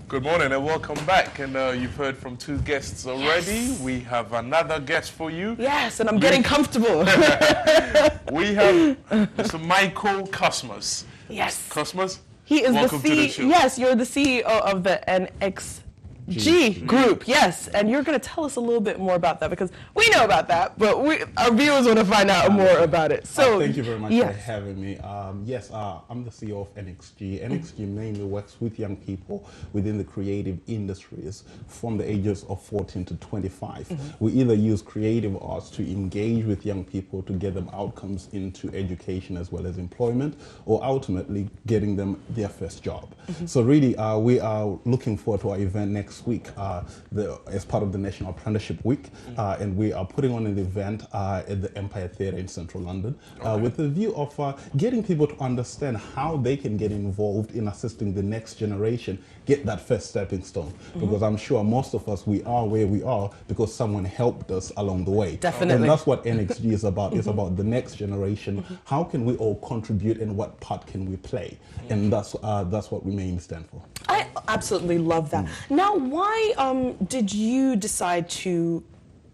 Good morning and welcome back. And you've heard from two guests already. Yes. We have another guest for you. Yes, and I'm getting comfortable. We have Mr. Michael Kosmas. Yes. Kosmas? He is welcome the to the show. Yes, you're the CEO of the NXG group. Yes, and you're going to tell us a little bit more about that because we know about that, but our viewers want to find out more about it. So thank you very much for having me. I'm the CEO of NXG. NXG mainly works with young people within the creative industries from the ages of 14 to 25. We either use creative arts to engage with young people to get them outcomes into education as well as employment, or ultimately getting them their first job. So really, we are looking forward to our event next week as part of the National Apprenticeship Week, and we are putting on an event at the Empire Theatre in Central London with the view of getting people to understand how they can get involved in assisting the next generation get that first stepping stone. Because I'm sure most of us, we are where we are because someone helped us along the way. Definitely. And that's what NXG is about. It's about the next generation. How can we all contribute and what part can we play? And that's what we mainly stand for. I absolutely love that. Now, why did you decide to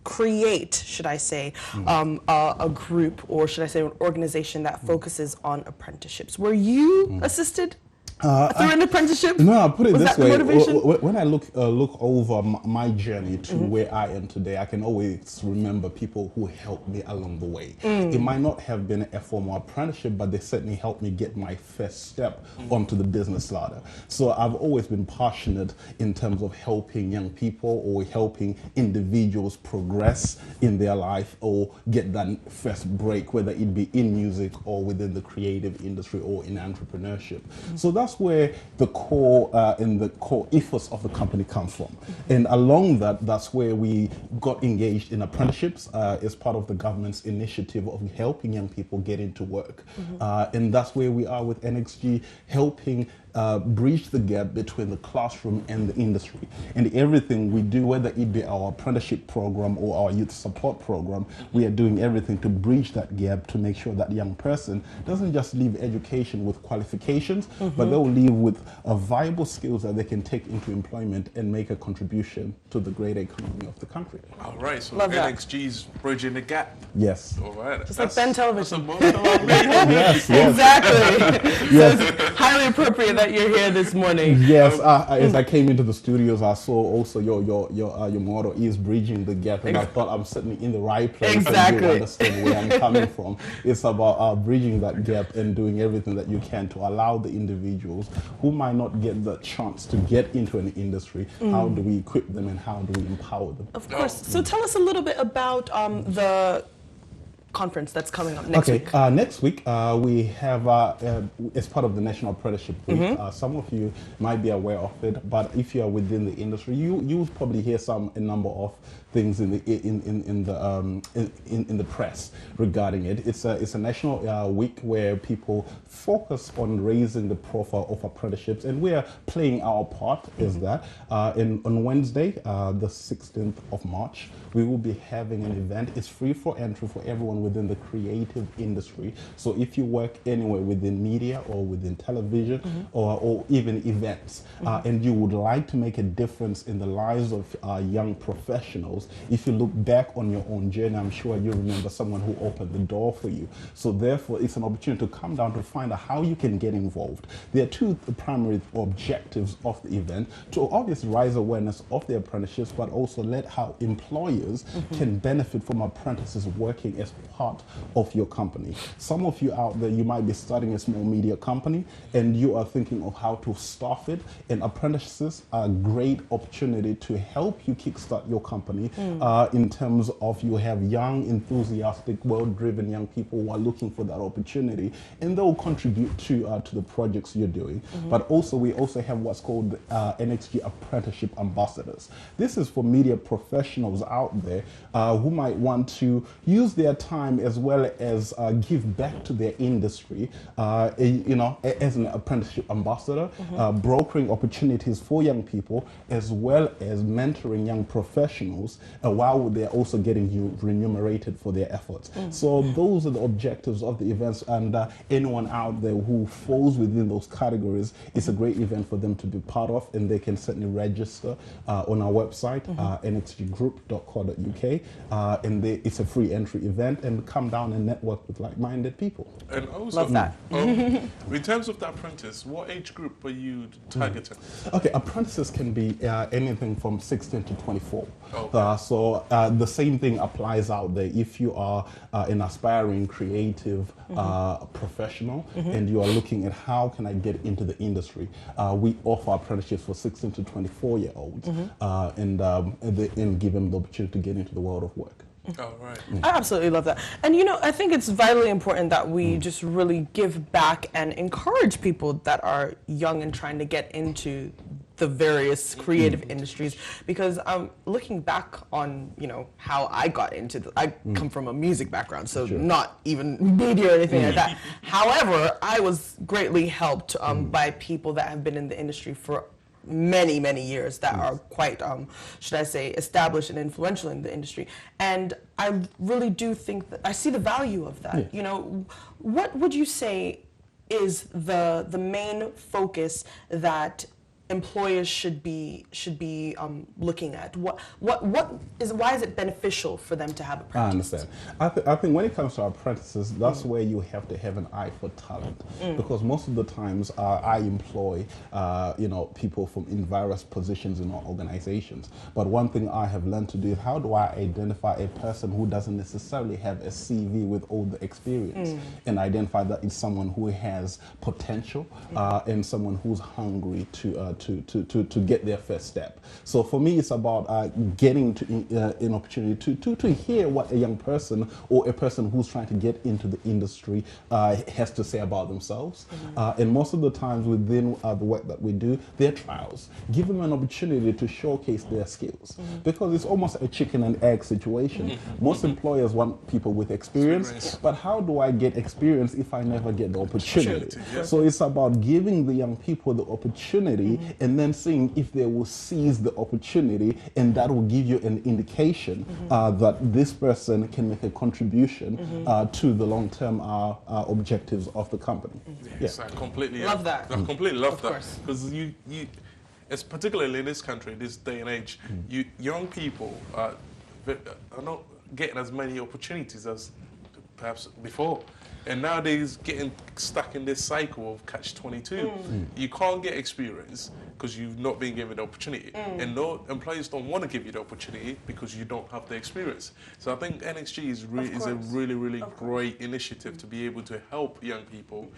create, should I say, a group, or should I say an organization that focuses on apprenticeships? Were you assisted through an apprenticeship? No, I'll put it this way. Motivation? When I look over my journey to where I am today, I can always remember people who helped me along the way. It might not have been a formal apprenticeship, but they certainly helped me get my first step onto the business ladder. So I've always been passionate in terms of helping young people or helping individuals progress in their life or get that first break, whether it be in music or within the creative industry or in entrepreneurship. So that's where the core and the core ethos of the company comes from. And along that's where we got engaged in apprenticeships as part of the government's initiative of helping young people get into work. And that's where we are with NXG, helping bridge the gap between the classroom and the industry. And everything we do, whether it be our apprenticeship program or our youth support program, we are doing everything to bridge that gap to make sure that young person doesn't just leave education with qualifications, but they'll leave with viable skills that they can take into employment and make a contribution to the greater economy of the country. All right, so Love NXG's bridging the gap. Yes. All right. Just like Ben Television. Yes, yes. Exactly. So it's highly appropriate that you're here this morning. Yes, as I came into the studios, I saw also your motto is bridging the gap, and I thought I'm certainly in the right place. Exactly. And you understand where I'm coming from. It's about bridging that gap and doing everything that you can to allow the individuals who might not get the chance to get into an industry. How do we equip them and how do we empower them? Of course. So tell us a little bit about the conference that's coming up next week. Next week we have, as part of the National Apprenticeship Week, some of you might be aware of it, but if you are within the industry, you will probably hear a number of things in the press regarding it. It's a national week where people focus on raising the profile of apprenticeships, and we are playing our part as that. On Wednesday, the 16th of March, we will be having an event. It's free for entry for everyone within the creative industry. So if you work anywhere within media or within television or even events, and you would like to make a difference in the lives of young professionals, if you look back on your own journey, I'm sure you remember someone who opened the door for you. So therefore, it's an opportunity to come down to find out how you can get involved. There are two primary objectives of the event: to obviously raise awareness of the apprenticeships, but also let how employers can benefit from apprentices working as part of your company. Some of you out there, you might be starting a small media company and you are thinking of how to staff it, and apprentices are a great opportunity to help you kickstart your company in terms of you have young, enthusiastic, well-driven young people who are looking for that opportunity, and they'll contribute to the projects you're doing. But also, we also have what's called NXG Apprenticeship Ambassadors. This is for media professionals out there who might want to use their time time, as well as give back to their industry, as an apprenticeship ambassador, brokering opportunities for young people, as well as mentoring young professionals, while they're also getting remunerated for their efforts. So those are the objectives of the events, and anyone out there who falls within those categories, it's a great event for them to be part of, and they can certainly register on our website, nxggroup.co.uk, and it's a free entry event, and come down and network with like-minded people. And also, Love that. In terms of the apprentice, what age group are you targeting? Okay, apprentices can be anything from 16 to 24. Okay. So the same thing applies out there. If you are an aspiring creative professional and you are looking at how can I get into the industry, we offer apprenticeships for 16 to 24-year-olds and give them the opportunity to get into the world of work. Oh, right. I absolutely love that. And I think it's vitally important that we just really give back and encourage people that are young and trying to get into the various creative industries, because looking back on how I got into I come from a music background, so not even media or anything like that. However, I was greatly helped by people that have been in the industry for many, many years that are quite, should I say, established and influential in the industry. And I really do think that I see the value of that. What would you say is the main focus that employers should be looking at? Why is it beneficial for them to have apprentices? I understand. I think when it comes to apprentices, that's where you have to have an eye for talent, because most of the times I employ people in various positions in our organizations. But one thing I have learned to do is, how do I identify a person who doesn't necessarily have a CV with all the experience, and identify that it's someone who has potential and someone who's hungry to get their first step. So for me, it's about getting to an opportunity to hear what a young person or a person who's trying to get into the industry has to say about themselves. And most of the times within the work that we do, they're trials. Give them an opportunity to showcase their skills, because it's almost a chicken and egg situation. Most employers want people with experience, but how do I get experience if I never get the opportunity? So it's about giving the young people the opportunity and then seeing if they will seize the opportunity, and that will give you an indication that this person can make a contribution to the long-term objectives of the company. Yes, I completely love that. I completely love that, course. because it's particularly in this country, this day and age, young people are not getting as many opportunities as perhaps before. And nowadays, getting stuck in this cycle of catch-22, you can't get experience because you've not been given the opportunity. And no employers don't want to give you the opportunity because you don't have the experience. So I think NXG is a really great initiative to be able to help young people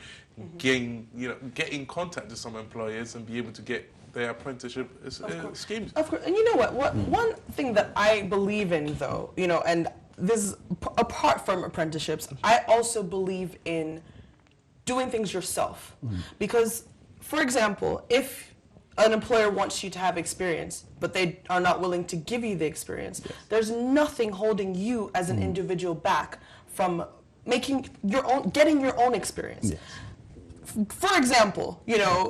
get in contact with some employers and be able to get their apprenticeship schemes. Of course. And you know what? One thing that I believe in, though, and this is apart from apprenticeships, I also believe in doing things yourself. Because, for example, if an employer wants you to have experience, but they are not willing to give you the experience, there's nothing holding you as an individual back from getting your own experience. For example,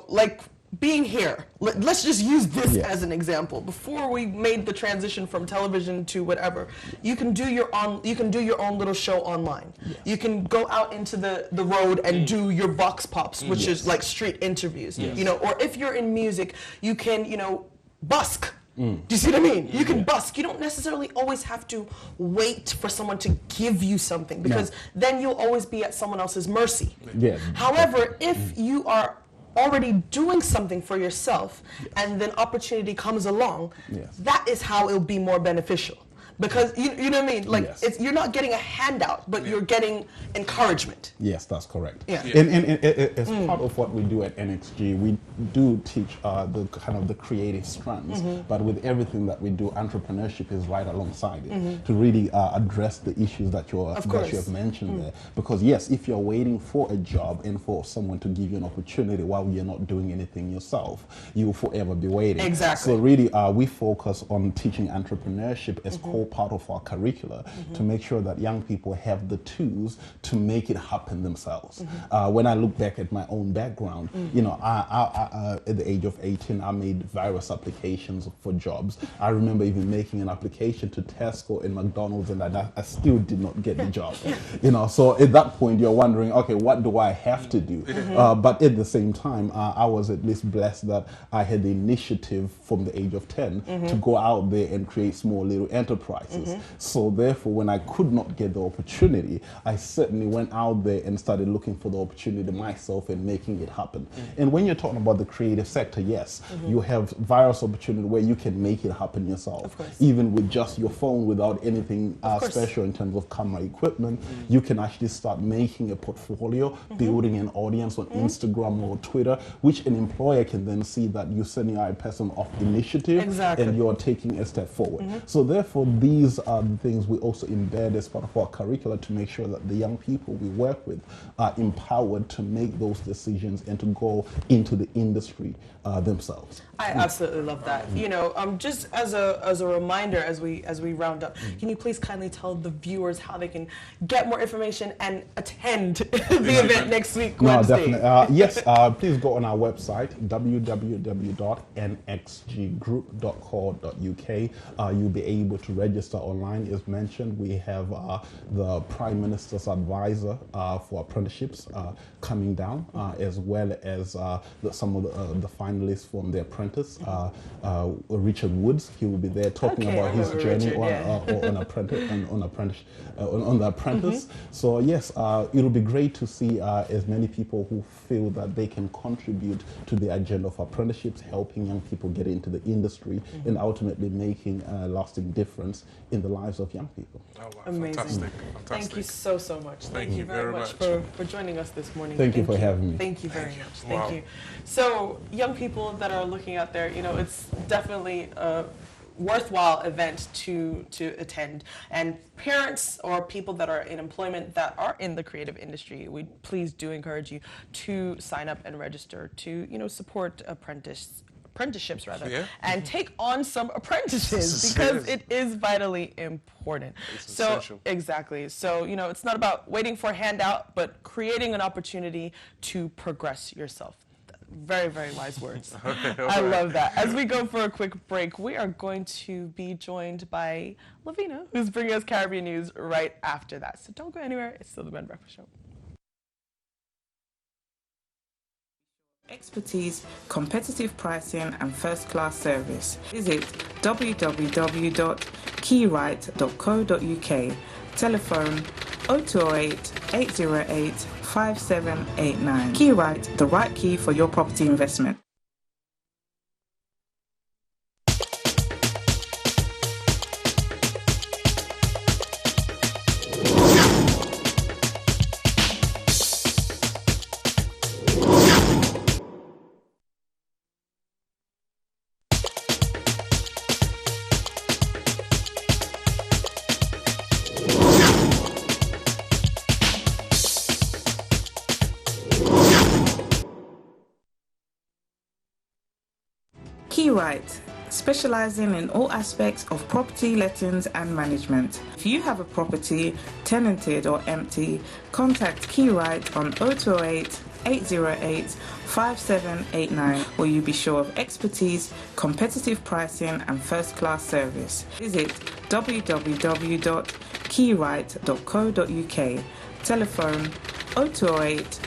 like being here, let's just use this as an example. Before we made the transition from television to whatever, you can do your own little show online. You can go out into the road and do your vox pops, which is like street interviews. Or if you're in music, you can busk. Do you see what I mean? You can busk. You don't necessarily always have to wait for someone to give you something, because then you'll always be at someone else's mercy. However, if you are already doing something for yourself and then opportunity comes along, that is how it'll be more beneficial. Because you know what I mean? Like you're not getting a handout, but you're getting encouragement. Yes, that's correct. And as part of what we do at NXG, we do teach the creative strands, but with everything that we do, entrepreneurship is right alongside it to really address the issues that you have mentioned there. Because yes, if you're waiting for a job and for someone to give you an opportunity while you're not doing anything yourself, you will forever be waiting. Exactly. So really, we focus on teaching entrepreneurship as core part of our curricula to make sure that young people have the tools to make it happen themselves. When I look back at my own background, you know, I at the age of 18, I made various applications for jobs. I remember even making an application to Tesco and McDonald's, and I still did not get the job. You know, so at that point, you're wondering, okay, what do I have to do? But at the same time, I was at least blessed that I had the initiative from the age of 10 to go out there and create small little enterprises. So therefore, when I could not get the opportunity, I certainly went out there and started looking for the opportunity myself and making it happen. And when you're talking about the creative sector, yes, you have various opportunities where you can make it happen yourself. Even with just your phone, without anything special in terms of camera equipment, you can actually start making a portfolio, building an audience on Instagram or Twitter, which an employer can then see that you certainly are a person of initiative and you're taking a step forward. So therefore, these are the things we also embed as part of our curricula to make sure that the young people we work with are empowered to make those decisions and to go into the industry themselves. I absolutely love that. You know, just as a reminder, as we round up, can you please kindly tell the viewers how they can get more information and attend the event next week, Wednesday? No, definitely. Yes, please go on our website, www.nxggroup.co.uk. You'll be able to register online. As mentioned, we have the Prime Minister's advisor for apprenticeships coming down, as well as some of the finalists from the Apprentice. Richard Woods, he will be there talking about his journey on the Apprentice. So yes, it'll be great to see as many people who feel that they can contribute to the agenda of apprenticeships, helping young people get into the industry and ultimately making a lasting difference in the lives of young people. Oh, wow. Amazing. Fantastic. Thank you so much. Thank you very much for joining us this morning. Thank you for having me. Thank you very much. Thank you. So young people that are looking out there, you know, it's definitely a worthwhile event to attend, and parents or people that are in employment that are in the creative industry, we please do encourage you to sign up and register to, you know, support apprenticeships and take on some apprentices because it is vitally important. It's essential. Exactly. So, you know, it's not about waiting for a handout, but creating an opportunity to progress yourself. Very, very wise words. I love that. As we go for a quick break, we are going to be joined by Lavina, who's bringing us Caribbean news right after that. So don't go anywhere. It's still the Ben Breakfast Show. Expertise, competitive pricing and first-class service. Visit www.keywrite.co.uk. Telephone 0208 808 5789. Keywrite, the right key for your property investment. Keywrite, specializing in all aspects of property lettings and management. If you have a property tenanted or empty, contact Keywrite on 0208 808 5789, where you'll be sure of expertise, competitive pricing and first-class service. Visit www.keywrite.co.uk. Telephone 0208